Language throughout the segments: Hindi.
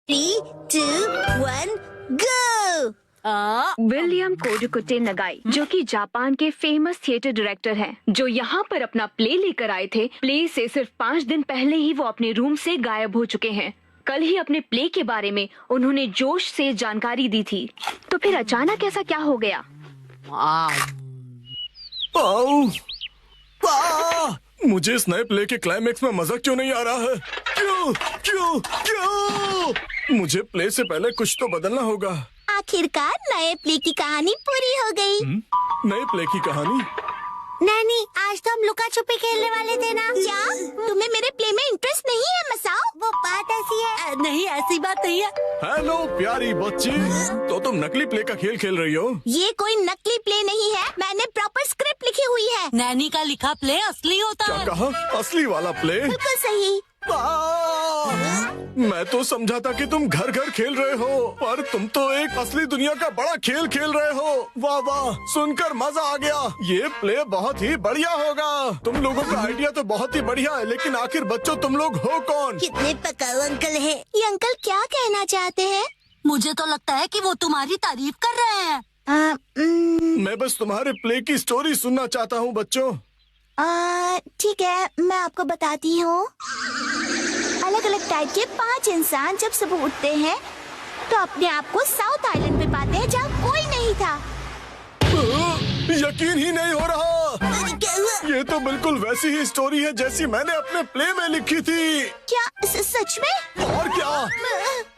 3, 2, 1, go! विलियम कोडुकुटे नगाई, जो कि जापान के फेमस थिएटर डायरेक्टर हैं, जो यहाँ पर अपना प्ले लेकर आए थे। प्ले से सिर्फ 5 दिन पहले ही वो अपने रूम से गायब हो चुके हैं। कल ही अपने प्ले के बारे में उन्होंने जोश से जानकारी दी थी, तो फिर अचानक ऐसा क्या हो गया? मुझे इस नए प्ले के क्लाइमेक्स में मजा क्यों नहीं आ रहा है? क्यों क्यों क्यों? मुझे प्ले से पहले कुछ तो बदलना होगा। आखिरकार नए प्ले की कहानी पूरी हो गई। नए प्ले की कहानी? नानी, आज तो हम लुका छुपी खेलने वाले थे ना? क्या तुम्हें मेरे प्ले में इंटरेस्ट नहीं है मसाओ? वो बात ऐसी है। नहीं, ऐसी बात नहीं है। हेलो प्यारी बच्ची, तो तुम नकली प्ले का खेल खेल रही हो? ये कोई नकली प्ले नहीं है, मैंने प्रॉपर स्क्रिप्ट लिखी हुई है। नैनी का लिखा प्ले असली होता क्या है। कहा? असली वाला प्ले? बिल्कुल सही। मैं तो समझा था कि तुम घर घर खेल रहे हो, पर तुम तो एक असली दुनिया का बड़ा खेल खेल रहे हो। वाह वाह, सुनकर मजा आ गया। ये प्ले बहुत ही बढ़िया होगा। तुम लोगों का आइडिया तो बहुत ही बढ़िया है, लेकिन आखिर बच्चों तुम लोग हो कौन? कितने पकाऊ अंकल है। ये अंकल क्या कहना चाहते हैं? मुझे तो लगता है कि वो तुम्हारी तारीफ कर रहे हैं। मैं बस तुम्हारे प्ले की स्टोरी सुनना चाहता हूँ बच्चों। ठीक है, मैं आपको बताती हूँ। अलग अलग टाइप के 5 इंसान जब सुबह उठते हैं तो अपने आप को साउथ आइलैंड पे पाते हैं, जहाँ कोई नहीं था। यकीन ही नहीं हो रहा। ये तो बिल्कुल वैसी ही स्टोरी है जैसी मैंने अपने प्ले में लिखी थी। क्या सच में? और क्या?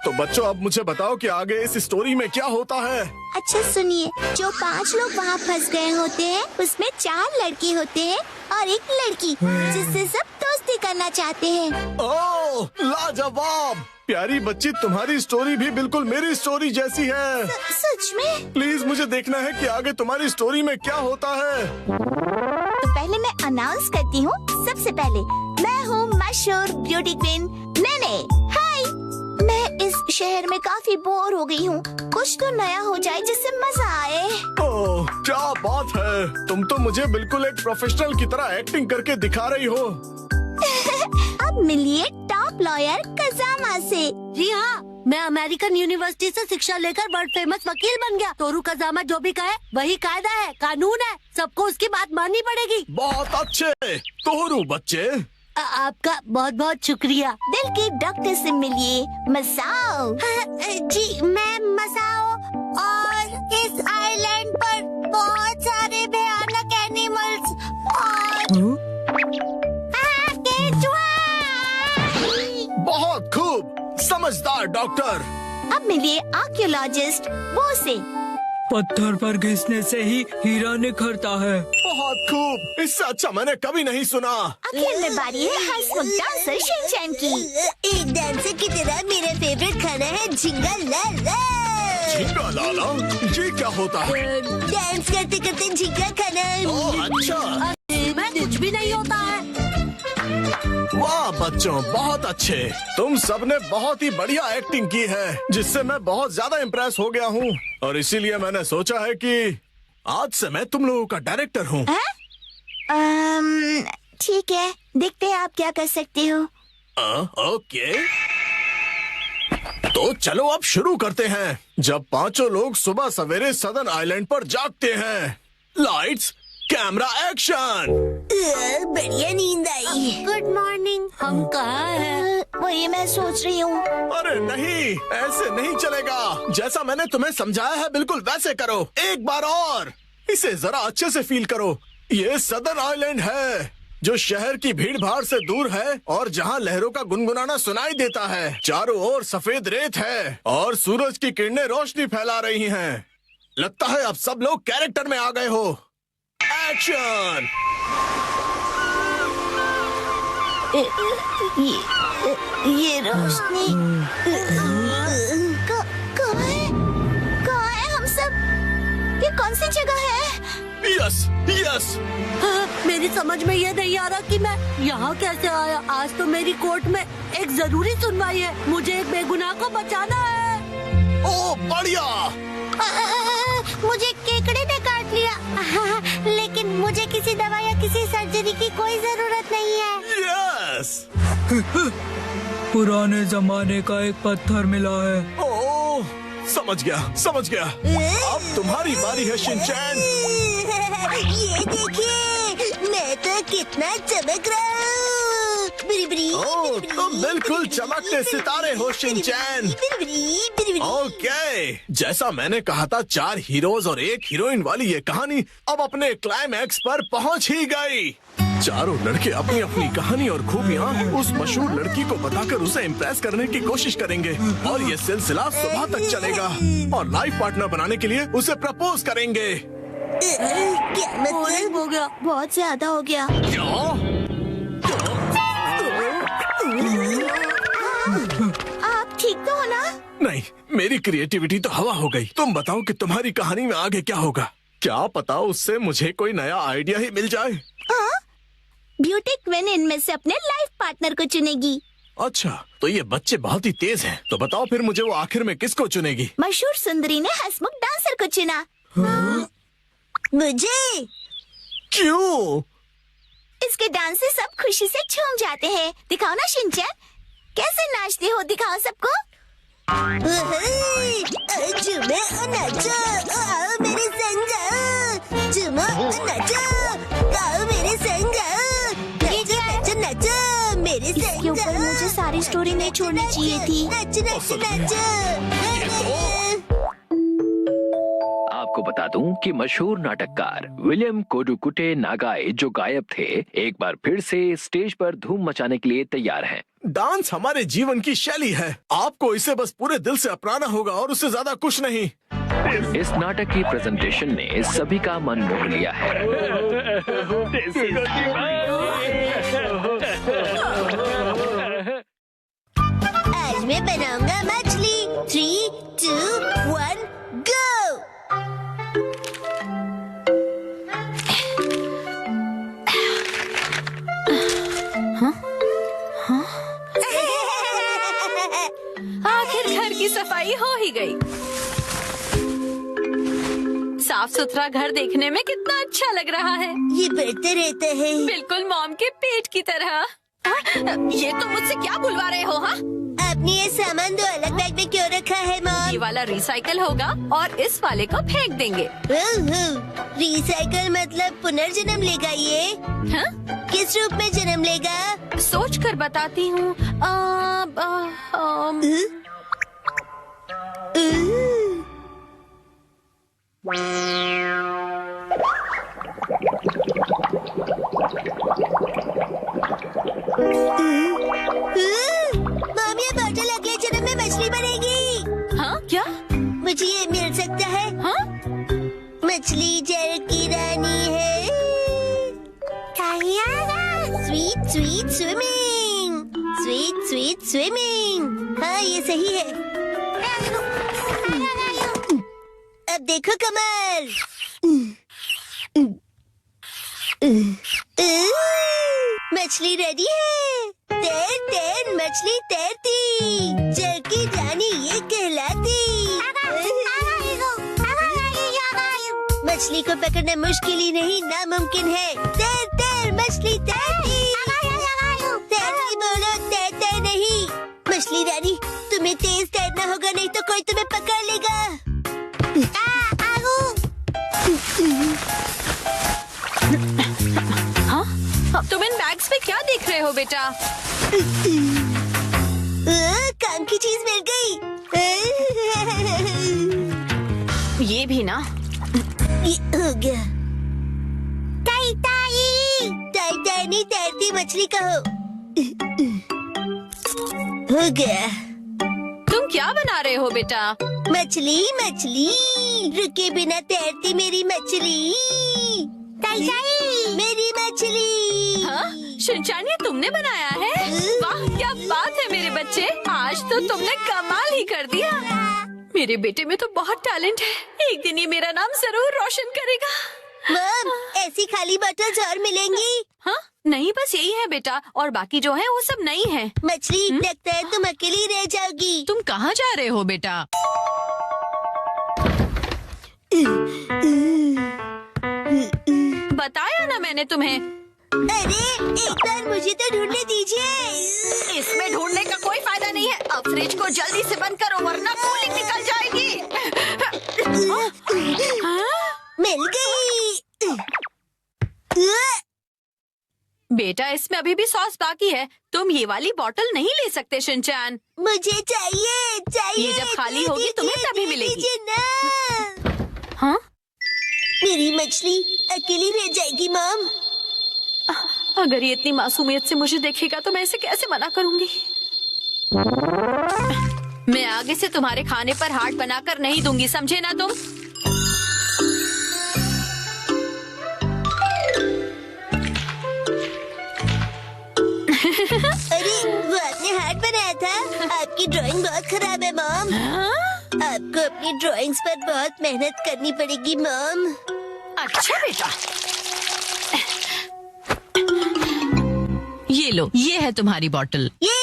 तो बच्चों, अब मुझे बताओ कि आगे इस स्टोरी में क्या होता है। अच्छा सुनिए, जो 5 लोग वहाँ फंस गए होते हैं, उसमें 4 लड़के होते हैं और 1 लड़की, जिससे सब दोस्ती करना चाहते हैं। ओह, लाजवाब! प्यारी बच्ची, तुम्हारी स्टोरी भी बिल्कुल मेरी स्टोरी जैसी है। सच में? प्लीज मुझे देखना है कि आगे तुम्हारी स्टोरी में क्या होता है। तो पहले मैं अनाउंस करती हूँ। सबसे पहले मैं हूँ मशहूर ब्यूटी क्वीन नैने। हाय, मैं इस शहर में काफी बोर हो गई हूँ। कुछ तो नया हो जाए जिससे मजा आए। ओह, क्या बात है! तुम तो मुझे बिल्कुल एक प्रोफेशनल की तरह एक्टिंग करके दिखा रही हो। अब मिलिए टॉप लॉयर कजामा से। जी हाँ, मैं अमेरिकन यूनिवर्सिटी से शिक्षा लेकर वर्ल्ड फेमस वकील बन गया। तोरू कजामा जो भी कहे वही कायदा है, कानून है। सबको उसकी बात माननी पड़ेगी। बहुत अच्छे तोरू बच्चे। आपका बहुत बहुत शुक्रिया। दिल की डॉक्टर से मिलिए मसाओ। जी, मैं मसाओ, और इस आइलैंड पर बहुत सारे भयानक एनिमल्स और बहुत खूब, समझदार डॉक्टर। अब मिलिए आर्कियोलॉजिस्ट वो से। पत्थर पर घिसने से ही हीरा निखरता है। बहुत खूब, इससे अच्छा मैंने कभी नहीं सुना। आखिर में बारी है हंसमुख डांसर शिनचैन की। एक डांसर की तरह मेरा फेवरेट खाना है झींगा लाला। झींगा लाला? ये क्या होता है? डांस करते करते झींगा खाना। ओह, अच्छा। मैं कुछ भी नहीं होता है। वाह बच्चों, बहुत अच्छे। तुम सबने बहुत ही बढ़िया एक्टिंग की है, जिससे मैं बहुत ज्यादा इम्प्रेस हो गया हूँ, और इसीलिए मैंने सोचा है कि आज से मैं तुम लोगों का डायरेक्टर हूँ। ठीक है, देखते हैं आप क्या कर सकते हो। ओके, तो चलो अब शुरू करते हैं। जब 5 लोग सुबह सवेरे सदर्न आइलैंड पर जागते हैं। Lights, camera, action. बढ़िया नींद आई। Good morning. हम कहाँ हैं? वही मैं सोच रही हूँ। अरे नहीं, ऐसे नहीं चलेगा। जैसा मैंने तुम्हें समझाया है बिल्कुल वैसे करो। एक बार और, इसे जरा अच्छे से फील करो। ये सदर्न आइलैंड है, जो शहर की भीड़ भाड़ से दूर है और जहाँ लहरों का गुनगुनाना सुनाई देता है। चारों ओर सफेद रेत है और सूरज की किरणें रोशनी फैला रही हैं। लगता है अब सब लोग कैरेक्टर में आ गए हो। एक्शन! ये रोशनी कहाँ है हम सब? ये कौन सी जगह है? Yes yes. मेरी समझ में ये नहीं आ रहा कि मैं यहाँ कैसे आया। आज तो मेरी कोर्ट में एक जरूरी सुनवाई है। मुझे एक बेगुनाह को बचाना है। ओ बढ़िया। मुझे केकड़े ने काट लिया, लेकिन मुझे किसी दवा या किसी सर्जरी की कोई जरूरत नहीं है। यस। पुराने जमाने का एक पत्थर मिला है। ओह, समझ गया। अब तुम्हारी बारी है शिनचैन। ये देखिए, मैं तो कितना चमक रहा हूँ। ओह, तुम बिल्कुल चमकते सितारे हो शिनचैन। ओके, जैसा मैंने कहा था, 4 हीरोज और 1 हीरोइन वाली ये कहानी अब अपने क्लाइमैक्स पर पहुंच ही गई। चारों लड़के अपनी अपनी कहानी और खूबियाँ उस मशहूर लड़की को बताकर उसे इम्प्रेस करने की कोशिश करेंगे और ये सिलसिला सुबह तक चलेगा और लाइफ पार्टनर बनाने के लिए उसे प्रपोज करेंगे। क्या मतलब? हो गया। बहुत ज्यादा हो गया। आप ठीक तो हो ना? नहीं, मेरी क्रिएटिविटी तो हवा हो गई। तुम बताओ कि तुम्हारी कहानी में आगे क्या होगा? क्या पता उससे मुझे कोई नया आइडिया ही मिल जाए। ब्यूटी क्वीन इनमें से अपने लाइफ पार्टनर को चुनेगी। अच्छा, तो ये बच्चे बहुत ही तेज हैं। तो बताओ फिर मुझे वो आखिर में किसको चुनेगी? मशहूर सुंदरी ने हंसमुख डांसर को चुना। मुझे? क्यों? इसके डांस से सब खुशी से झूम जाते हैं। दिखाओ ना शिनचैन, कैसे नाचते हो, दिखाओ सबको। झूमो और नाचो, आओ मेरे संग आओ। झूमो और नाचो, आओ मेरे संग आओ। नाचो नाचो नाचो मेरे संग। इसके ऊपर मुझे सारी स्टोरी नहीं छोड़नी चाहिए थी। नाचो नाचो नाचो। आपको बता दूं कि मशहूर नाटककार विलियम कोडुकुटे नागाई जो गायब थे, एक बार फिर से स्टेज पर धूम मचाने के लिए तैयार हैं। डांस हमारे जीवन की शैली है। आपको इसे बस पूरे दिल से अपनाना होगा और उससे ज्यादा कुछ नहीं। इस नाटक की प्रेजेंटेशन ने सभी का मन मोह लिया है। आज मैं बनाऊंगा मछली। 3, 2, 1, go! आखिर घर की सफाई हो ही गई। साफ सुथरा घर देखने में कितना अच्छा लग रहा है। ये बढ़ते रहता है। बिल्कुल मॉम के पेट की तरह। ये तो मुझसे क्या बुलवा रहे हो? हाँ, आपने ये सामान 2 अलग बैग में क्यों रखा है मॉम? ये वाला रिसाइकल होगा और इस वाले को फेंक देंगे। रिसाइकल मतलब पुनर्जन्म लेगा ये? हाँ? किस रूप में जन्म लेगा? सोच कर बताती हूँ। मॉम, ये बॉटल अगले जन्म में मछली बनेगी। हाँ क्या? मुझे ये मिल सकता है? हाँ? मछली जल की रानी है। Sweet sweet swimming, sweet sweet swimming. हाँ, ये सही है। अब देखो कमल। मछली रेडी है। तैर तैर मछली तैरती, जल की रानी ये कहलाती। मछली को पकड़ना मुश्किल ही नहीं, नामुमकिन है। तैर तैर मछली तैरती। तैरती बोलो, तैर तैर नहीं। मछली रानी, तुम्हें तेज तैरना होगा, नहीं तो कोई तुम्हें पकड़ लेगा। हाँ? तुम इन बैग्स में क्या देख रहे हो बेटा? काम की चीज मिल गई। ये भी ना। ये हो गया। टाई टाई टाई टाई नहीं, तैरती मछली कहो। हो गया। तुम क्या बना रहे हो बेटा? मछली मछली, रुके बिना तैरती मेरी मछली। टाई टाई मेरी मछली। हाँ? शिनचैन, ये तुमने बनाया है? वाह, क्या बात है मेरे बच्चे, आज तो तुमने कमाल ही कर दिया। मेरे बेटे में तो बहुत टैलेंट है, एक दिन ये मेरा नाम जरूर रोशन करेगा। मॉम, ऐसी खाली बॉटल्स और मिलेंगी? हाँ? नहीं, बस यही है बेटा, और बाकी जो है वो सब नहीं है। मछली, लगता है तुम अकेली रह जाओगी। तुम कहाँ जा रहे हो बेटा? बताया ना मैंने तुम्हें। अरे एक बार मुझे तो ढूंढने दीजिए। इसमें ढूंढने का कोई फायदा नहीं है। अब फ्रिज को जल्दी से बंद करो वरना कूलिंग निकल जाएगी। मिल गई। बेटा इसमें अभी भी सॉस बाकी है। तुम ये वाली बोतल नहीं ले सकते शिनचैन। मुझे चाहिए चाहिए। ये जब खाली होगी तुम्हें तभी मिलेगी। दीजिए ना। हाँ? मेरी मछली अकेली रह जाएगी मॉम। अगर ये इतनी मासूमियत से मुझे देखेगा तो मैं इसे कैसे मना करूंगी। मैं आगे से तुम्हारे खाने पर हाथ बनाकर नहीं दूंगी, समझे ना तुम? अरे वो आपने हार्ट बनाया था। आपकी ड्राइंग बहुत खराब है मॉम। आपको अपनी ड्राइंग्स पर बहुत मेहनत करनी पड़ेगी मॉम। अच्छा बेटा, ये लो, ये है तुम्हारी बोतल। ये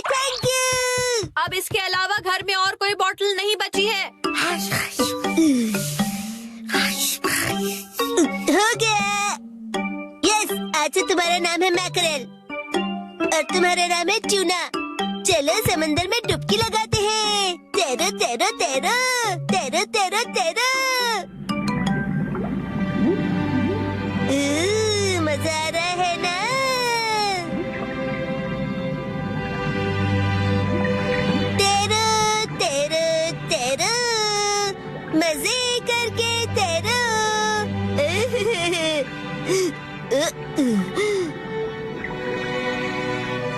थैंक यू। अब इसके अलावा घर में और कोई बोतल नहीं बची है। हो गया। यस, आज से तुम्हारा नाम है मैकरेल और तुम्हारा नाम है ट्यूना। चलो समंदर में डुबकी लगाते हैं। तैरो तैरो तैरो तैरो तैरो तैरो। मजा आ रहा है ना? तैरो तैरो तैरो, मजे करके तैरो।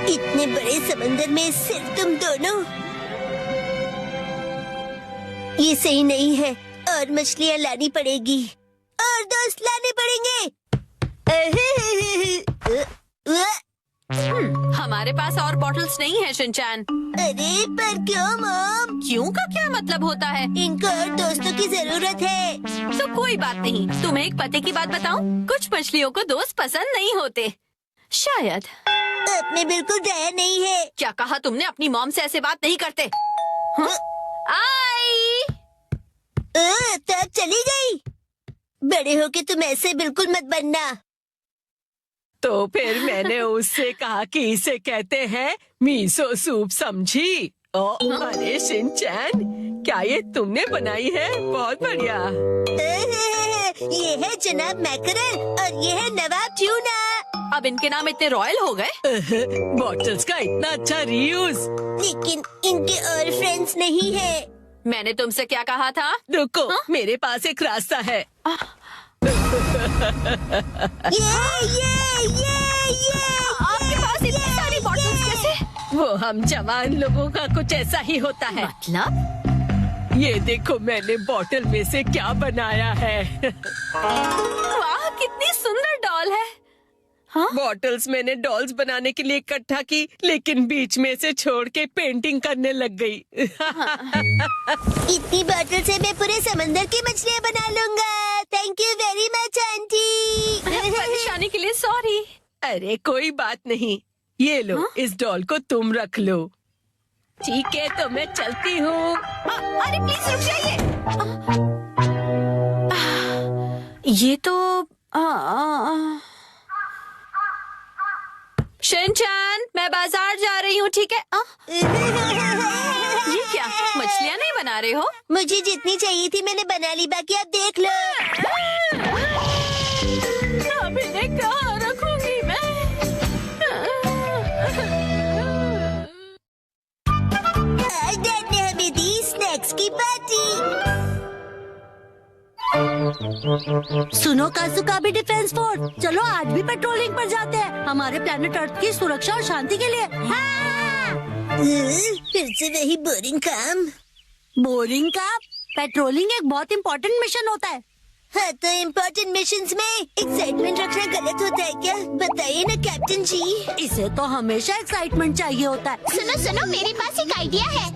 इतने बड़े समंदर में सिर्फ तुम दोनों। ये सही नहीं है और मछलियाँ लानी पड़ेगी और दोस्त लाने पड़ेंगे। हमारे पास और बॉटल्स नहीं है शिनचैन। अरे पर क्यों मॉम? क्यों का क्या मतलब होता है? इनको और दोस्तों की जरूरत है। तो कोई बात नहीं। तुम्हें एक पते की बात बताऊं? कुछ मछलियों को दोस्त पसंद नहीं होते शायद। आपने बिल्कुल डरा नहीं है। क्या कहा तुमने? अपनी मॉम से ऐसे बात नहीं करते। हाँ? आई। तो अब चली गई। बड़े होके तुम ऐसे बिल्कुल मत बनना। तो फिर मैंने उससे कहा कि इसे कहते हैं मीसो सूप, समझी? अरे शिनचैन, क्या ये तुमने बनाई है? बहुत बढ़िया। ये है जनाब मैकरेल और ये है नवाब ट्यूना। अब इनके नाम इतने रॉयल हो गए। बॉटल्स का इतना अच्छा रीयूज। लेकिन इनके और फ्रेंड्स नहीं है। मैंने तुमसे क्या कहा था? रुको, मेरे पास एक रास्ता है। आपके पास इतनी सारी बॉटल्स कैसे? वो हम जवान लोगों का कुछ ऐसा ही होता है। मतलब? ये देखो मैंने बॉटल में से क्या बनाया है। वाह, कितनी सुंदर डॉल है। हाँ? बॉटल्स मैंने डॉल्स बनाने के लिए इकट्ठा की, लेकिन बीच में से छोड़ के पेंटिंग करने लग गई। इतनी बॉटल से मैं पूरे समंदर की मछलियाँ बना लूंगा। Thank you very much aunty. परेशानी के लिए सॉरी। अरे कोई बात नहीं। ये लो, इस डॉल को तुम रख लो। ठीक है, तो मैं चलती हूँ। अरे प्लीज रुक जाइए। ये तो शिनचैन, मैं बाजार जा रही हूँ, ठीक है? ये क्या, मछलियाँ नहीं बना रहे हो? मुझे जितनी चाहिए थी मैंने बना ली, बाकी आप देख लो। अब इन्हें कहाँ रखूंगी मैं? आज डैड ने हमें दी स्नैक्स की पार्टी। सुनो काजुका भी डिफेंस फोर्स, चलो आज भी पेट्रोलिंग पर जाते हैं हमारे प्लेनेट अर्थ की सुरक्षा और शांति के लिए। हाँ! फिर से वही बोरिंग काम। बोरिंग काम? पेट्रोलिंग एक बहुत इम्पोर्टेंट मिशन होता है। हाँ, तो इम्पोर्टेंट मिशंस में एक्साइटमेंट रखना गलत होता है क्या? बताइए ना कैप्टन जी। इसे तो हमेशा एक्साइटमेंट चाहिए होता है। सुनो सुनो, मेरे पास एक आइडिया है।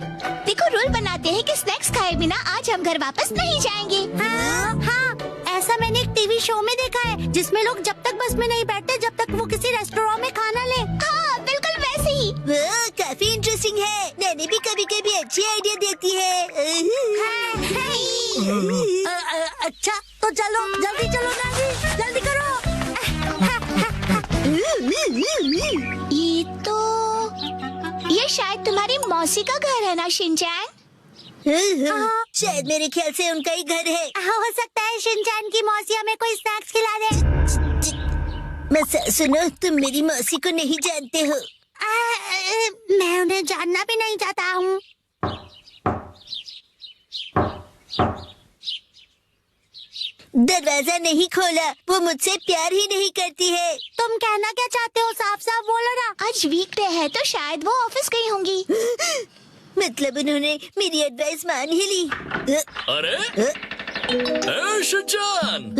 देखो, रूल बनाते हैं कि स्नैक्स खाए बिना आज हम घर वापस नहीं जाएंगे। हाँ, ऐसा मैंने एक टीवी शो में देखा है जिसमें लोग जब तक बस में नहीं बैठते जब तक वो किसी रेस्टोरेंट में खाना ले। हाँ, बिल्कुल वैसे ही। वो काफी इंटरेस्टिंग है। नैनी भी कभी कभी अच्छी आइडिया देती है। अच्छा, तो चलो, जल्दी चलो नानी, जल्दी करो। ये शायद तुम्हारी मौसी का घर है ना शिनचैन? शायद मेरे ख्याल से उनका ही घर है। हो सकता है शिनचैन की मौसी हमें कोई स्नैक्स खिला दे। मैं सुनो, तुम मेरी मौसी को नहीं जानते हो। मैं उन्हें जानना भी नहीं चाहता हूँ। दरवाजा नहीं खोला, वो मुझसे प्यार ही नहीं करती है। तुम कहना क्या चाहते हो? साफ साफ बोलो ना। आज वीकडे है तो शायद वो ऑफिस गई होंगी। मतलब उन्होंने मेरी एडवाइस मान ही ली। अरे शिनचैन।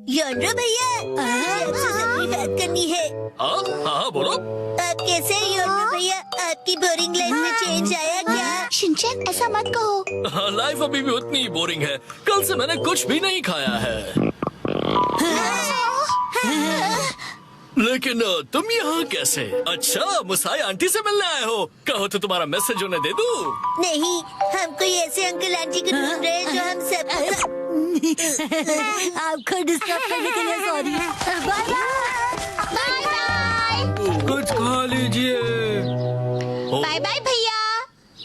योनरो भैया, आपसे जरूरी बात करनी है। हाँ बोलो। आप कैसे हैं योनरो भैया? आपकी बोरिंग लाइफ में चेंज आया क्या? शिनचैन ऐसा मत कहो। लाइफ अभी भी उतनी ही बोरिंग है। कल से मैंने कुछ भी नहीं खाया है। लेकिन तुम यहाँ कैसे? अच्छा, मुसाई आंटी से मिलने आए हो। कहो तो तुम्हारा मैसेज उन्हें दे दूँ? नहीं, हम कोई ऐसे अंकल आंटी को ढूंढ रहे हैं जो हम सब। आपको डिस्टर्ब करने के लिए सॉरी। Bye bye bye. कुछ खा लीजिए। बाय बाय भैया।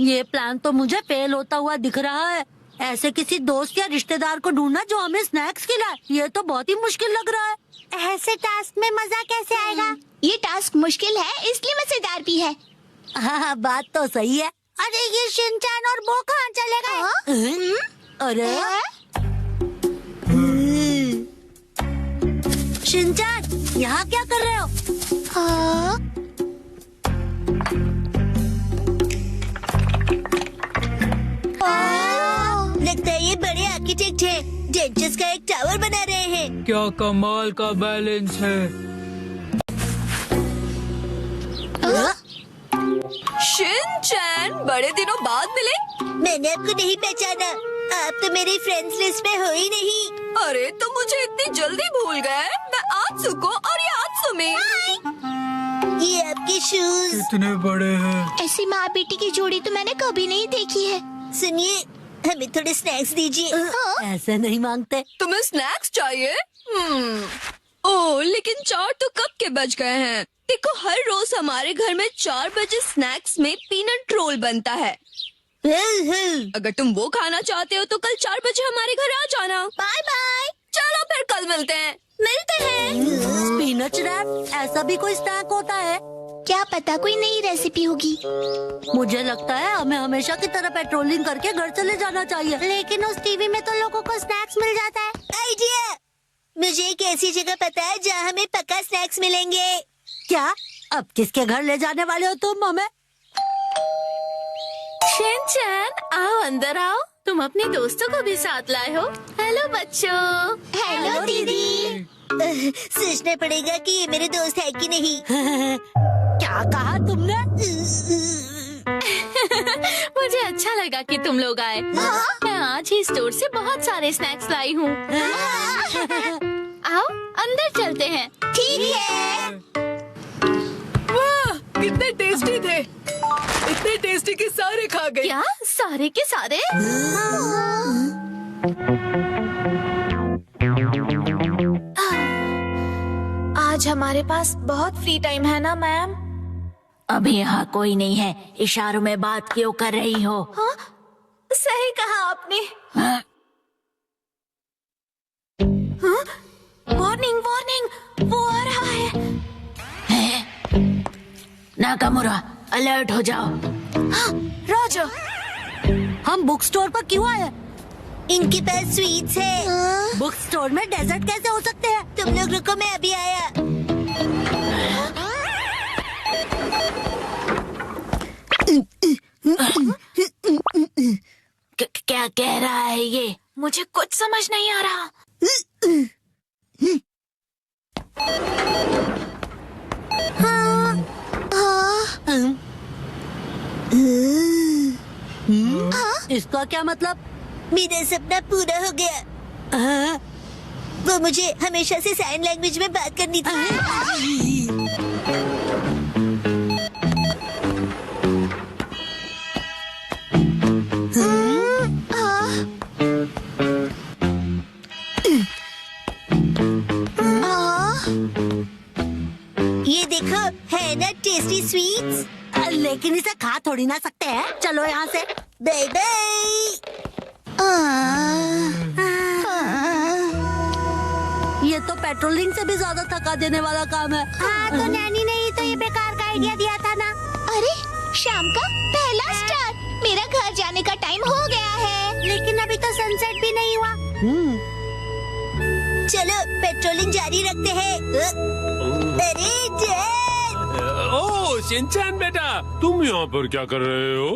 ये प्लान तो मुझे फेल होता हुआ दिख रहा है। ऐसे किसी दोस्त या रिश्तेदार को ढूंढना जो हमें स्नैक्स खिलाए, ये तो बहुत ही मुश्किल लग रहा है। ऐसे टास्क में मजा कैसे आएगा? ये टास्क मुश्किल है इसलिए मजेदार भी है। हाँ, बात तो सही है। अरे ये शिनचैन और वो कहाँ चले गए? अरे शिनचैन, यहाँ क्या कर रहे हो? लगता है ये बड़े आर्किटेक्ट हैं। डेंचर्स का एक टावर बना रहे हैं। क्या कमाल का बैलेंस है। शिनचैन, बड़े दिनों बाद मिले। मैंने आपको नहीं पहचाना। आप तो मेरी फ्रेंड्स लिस्ट में हो ही नहीं। अरे तुम मुझे इतनी जल्दी भूल गए। मैं आत्सु को और ये आत्सुमी। ये आपके शूज इतने बड़े हैं। ऐसी माँ बेटी की जोड़ी तो मैंने कभी नहीं देखी है। सुनिए, हमें थोड़े स्नैक्स दीजिए। ऐसे नहीं मांगते। तुम्हें स्नैक्स चाहिए? ओह, लेकिन 4 तो कब के बज गए हैं। देखो, हर रोज हमारे घर में 4 बजे स्नैक्स में पीनट रोल बनता है। अगर तुम वो खाना चाहते हो तो कल 4 बजे हमारे घर आ जाना। Bye bye. चलो फिर कल मिलते हैं। मिलते हैं। पीनट रैप, ऐसा भी कोई स्नैक होता है? क्या पता कोई नई रेसिपी होगी। मुझे लगता है हमें हमेशा की तरह पेट्रोलिंग करके घर चले जाना चाहिए। लेकिन उस टीवी में तो लोगों को स्नैक्स मिल जाता है। आइडिया! मुझे एक ऐसी जगह पता है जहाँ हमें पक्का स्नैक्स मिलेंगे। क्या? अब किसके घर ले जाने वाले हो तुम हमें? शिनचैन, आओ अंदर आओ। तुम अपने दोस्तों को भी साथ लाए हो। हेलो बच्चों। हेलो दीदी। सोचना पड़ेगा कि ये मेरे दोस्त है कि नहीं। क्या कहा तुमने? मुझे अच्छा लगा कि तुम लोग आए। मैं आज ही स्टोर से बहुत सारे स्नैक्स लाई हूँ। आओ अंदर चलते हैं। ठीक है। वाह, कितने टेस्टी थे। इतने टेस्टी कि सारे खा गए। क्या सारे के सारे? आज हमारे पास बहुत फ्री टाइम है ना मैम? अभी यहाँ कोई नहीं है। इशारों में बात क्यों कर रही हो? हाँ? सही कहा आपने। वार्निंग वार्निंग, वो आ रहा है। नाकामुरा, अलर्ट हो जाओ। रोजर, हम बुक स्टोर पर क्यों आए? इनके पास स्वीट्स है। बुक स्टोर में डेजर्ट कैसे हो सकते हैं? तुम लोग रुको, मैं अभी आया। क्या कह रहा है ये? मुझे कुछ समझ नहीं आ रहा। इसका क्या मतलब? मेरा सपना पूरा हो गया। वो मुझे हमेशा से साइन लैंग्वेज में बात करनी थी। ये पेट्रोलिंग से भी ज्यादा थका देने वाला काम है। हाँ, तो नैनी ने ही तो ये बेकार का आइडिया दिया था ना। अरे शाम का पहला स्टार, मेरा घर जाने का टाइम हो गया है। लेकिन अभी तो सनसेट भी नहीं हुआ। चलो पेट्रोलिंग जारी रखते हैं। अरे जेड! ओह शिनचैन बेटा, तुम यहाँ पर क्या कर रहे हो?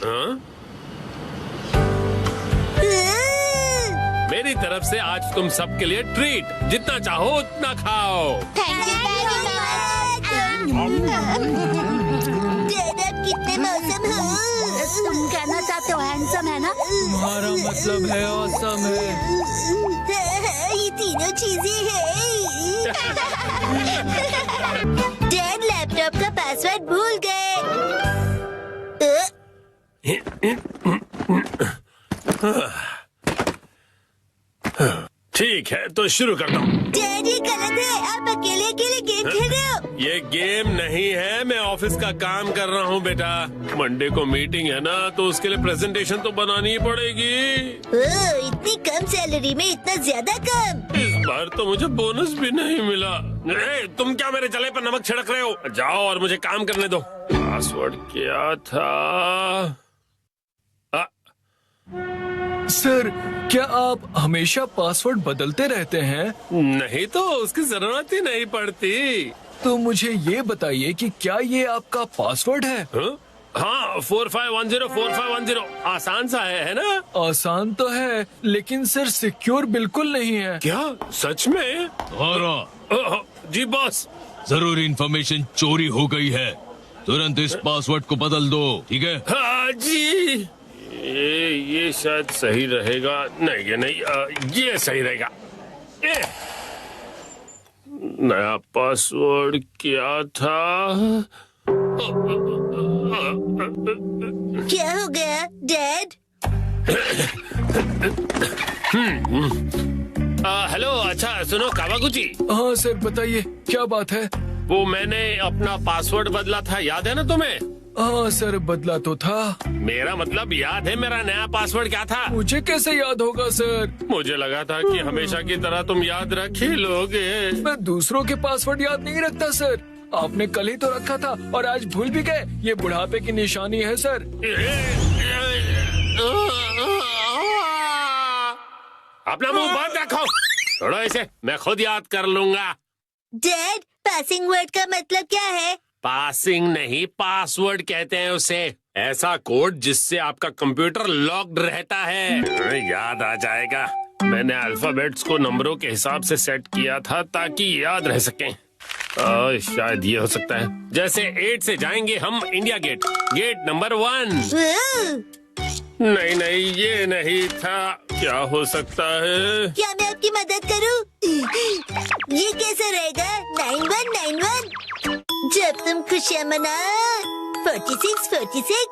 हाँ? मेरी तरफ से आज तुम सबके लिए ट्रीट, जितना चाहो उतना खाओ। थैंक यू वेरी जेड, आप कितने मौसम हो? तुम कहना चाहते हो हैंडसम है ना? तुम्हारा मतलब है ऑसम है। ये तीनों चीजें हैं। डैड लैपटॉप का पासवर्ड भूल गए। ठीक है तो शुरू करता हूँ। डैड ये गलत है, आप अकेले अकेले गेम खेल रहे हो। ये गेम नहीं है, मैं ऑफिस का काम कर रहा हूँ बेटा। मंडे को मीटिंग है ना, तो उसके लिए प्रेजेंटेशन तो बनानी ही पड़ेगी। इतनी कम सैलरी में इतना ज्यादा काम। इस बार तो मुझे बोनस भी नहीं मिला। तुम क्या मेरे जले पर नमक छिड़क रहे हो? जाओ और मुझे काम करने दो। पासवर्ड क्या था? सर, क्या आप हमेशा पासवर्ड बदलते रहते हैं? नहीं तो उसकी जरूरत ही नहीं पड़ती। तो मुझे ये बताइए कि क्या ये आपका पासवर्ड है? हाँ 45104510 आसान सा है ना? आसान तो है, लेकिन सर सिक्योर बिल्कुल नहीं है। क्या सच में? जी बॉस। जरूरी इंफॉर्मेशन चोरी हो गई है, तुरंत इस पासवर्ड को बदल दो, ठीक है? हाँ जी। ये शायद सही रहेगा। नहीं ये नहीं, ये सही रहेगा। नया पासवर्ड क्या था? क्या हो गया डैड? हेलो, अच्छा सुनो कावागुची। हाँ सर बताइए, क्या बात है? वो मैंने अपना पासवर्ड बदला था, याद है ना तुम्हें? हाँ सर बदला तो था। मेरा मतलब याद है मेरा नया पासवर्ड क्या था? मुझे कैसे याद होगा सर? मुझे लगा था कि हमेशा की तरह तुम याद रख ही लोगे। मैं दूसरों के पासवर्ड याद नहीं रखता सर। आपने कल ही तो रखा था और आज भूल भी गए। ये बुढ़ापे की निशानी है सर। अपना मुंह बंद रखो। छोड़ो इसे, मैं खुद याद कर लूंगा। डैड, पासिंग वर्ड का मतलब क्या है? पासिंग नहीं, पासवर्ड कहते हैं उसे। ऐसा कोड जिससे आपका कंप्यूटर लॉक्ड रहता है। याद आ जाएगा। मैंने अल्फाबेट्स को नंबरों के हिसाब से सेट किया था ताकि याद रह सकें। शायद ये हो सकता है। जैसे 8 से जाएंगे हम इंडिया गेट, गेट नंबर 1। नहीं नहीं ये नहीं था। क्या हो सकता है? क्या मैं आपकी मदद करूं? ये कैसा रहेगा? 9191। जब तुम खुशियाँ मना 46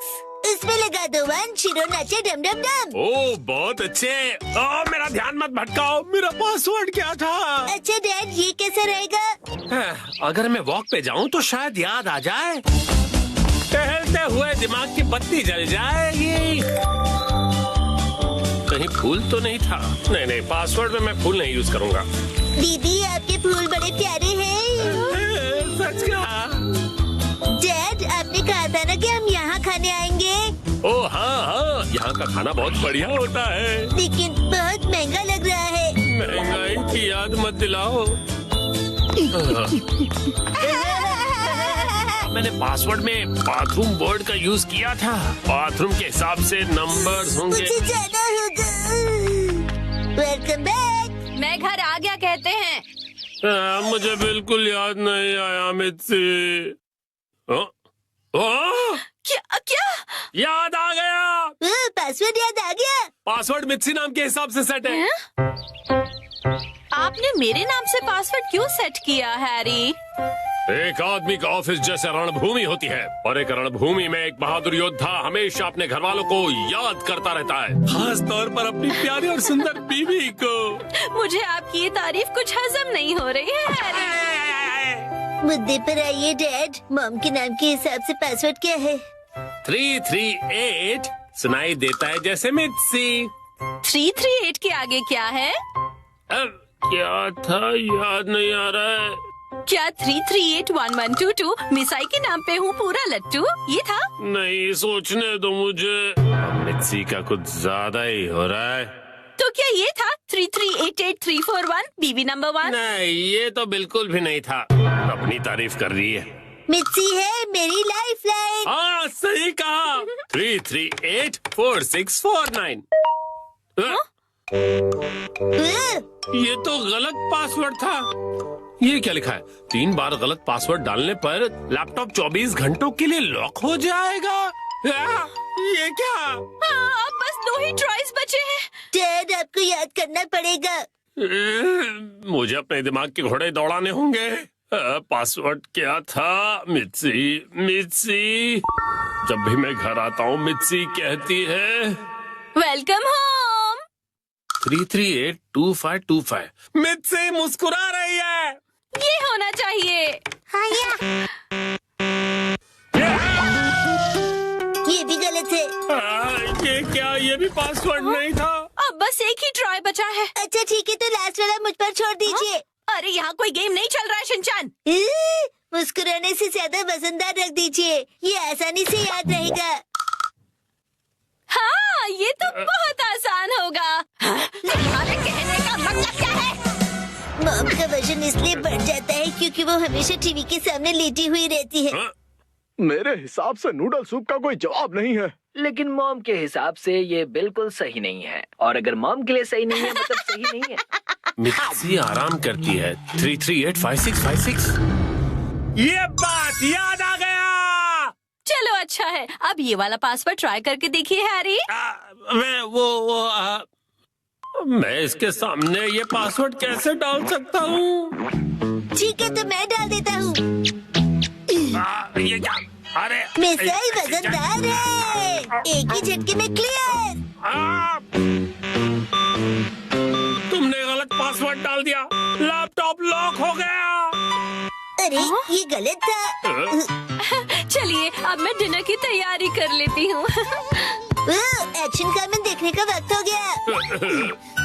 उसमें लगा दो 1, शिरो नाचे डम डम डम। ओह बहुत अच्छे। मेरा ध्यान मत भटकाओ, मेरा पासवर्ड क्या था? अच्छा डैड, ये कैसा रहेगा? अगर मैं वॉक पे जाऊं तो शायद याद आ जाए। टहलते हुए दिमाग की बत्ती जल जाएगी। कहीं फूल तो नहीं था? नहीं नहीं, पासवर्ड में मैं फूल नहीं यूज करूंगा। दीदी आपके फूल बड़े प्यारे हैं। सच कहा। डैड, आपने कहा था ना कि हम यहाँ खाने आएंगे। ओह हाँ, यहाँ का खाना बहुत बढ़िया होता है, लेकिन बहुत महंगा लग रहा है। महंगाई की याद मत दिलाओ। मैंने पासवर्ड में बाथरूम वर्ड का यूज किया था। बाथरूम के हिसाब से नंबर्स होंगे। मुझे जाना होगा। Welcome back. मैं घर आ गया कहते हैं। मुझे बिल्कुल याद नहीं आया मित्सी। क्या क्या? याद आ गया। पासवर्ड याद आ गया। पासवर्ड मित्सी नाम के हिसाब से सेट है। आपने मेरे नाम से पासवर्ड क्यों सेट किया हैरी? एक आदमी का ऑफिस जैसे रणभूमि होती है, और एक रणभूमि में एक बहादुर योद्धा हमेशा अपने घर वालों को याद करता रहता है, खास तौर पर अपनी प्यारी और सुंदर बीवी को। मुझे आपकी ये तारीफ कुछ हजम नहीं हो रही है हैरी। मुद्दे पर आइए डैड। मॉम के नाम के हिसाब से पासवर्ड क्या है? 338 सुनाई देता है जैसे मित्सी। 338 के आगे क्या है? क्या था याद नहीं आ रहा है। क्या 3381122 मिसाई के नाम पे हूँ पूरा लट्टू ये था? नहीं, सोचने दो मुझे। मिर्ची का कुछ ज्यादा ही हो रहा है। तो क्या ये था 3388341 बीबी नंबर 1? नहीं, ये तो बिल्कुल भी नहीं था। अपनी तारीफ कर रही है। मिर्ची है मेरी लाइफ लाइन। हाँ, सही कहा। 3384649। ये तो गलत पासवर्ड था। ये क्या लिखा है? 3 बार गलत पासवर्ड डालने पर लैपटॉप 24 घंटों के लिए लॉक हो जाएगा। ये क्या? हाँ, अब बस 2 ही ट्राइज बचे हैं। डैड आपको याद करना पड़ेगा। मुझे अपने दिमाग के घोड़े दौड़ाने होंगे। पासवर्ड क्या था? मिर्ची मिर्ची। जब भी मैं घर आता हूँ मिर्ची कहती है वेलकम होम। 3382525। मिर्ची मुस्कुरा रही है। ये होना चाहिए। हाँ ये भी गलत है। ये क्या? ये भी पासवर्ड नहीं था। अब बस एक ही ट्राई बचा है। अच्छा ठीक है, तो लास्ट वाला मुझ पर छोड़ दीजिए। अरे यहाँ कोई गेम नहीं चल रहा है शिनचान। मुस्कुराने से ज्यादा वजनदार रख दीजिए, ये आसानी से याद रहेगा। हाँ, ये तो बहुत आसान होगा। तुम्हारे कहने का मतलब क्या है? मॉम का वजन इसलिए बढ़ जाता है क्योंकि वो हमेशा टीवी के सामने लेटी हुई रहती है। मेरे हिसाब से नूडल सूप का कोई जवाब नहीं है। लेकिन मॉम के हिसाब से ये बिल्कुल सही नहीं है, और अगर मॉम के लिए सही नहीं है मतलब सही नहीं है। मिर्ची आराम करती है। 3385656। ये बात याद आ गया। चलो अच्छा है, अब ये वाला पासवर्ड ट्राई करके देखिए हैरी। मैं इसके सामने ये पासवर्ड कैसे डाल सकता हूँ? ठीक है, तो मैं डाल देता हूँ। ये क्या? अरे मिसाई वजनदार है, एक ही झटके में क्लियर। तुमने गलत पासवर्ड डाल दिया। लैपटॉप लॉक हो गया। अरे ये गलत था। चलिए अब मैं डिनर की तैयारी कर लेती हूँ। एक्शन कामन देखने का वक्त हो गया।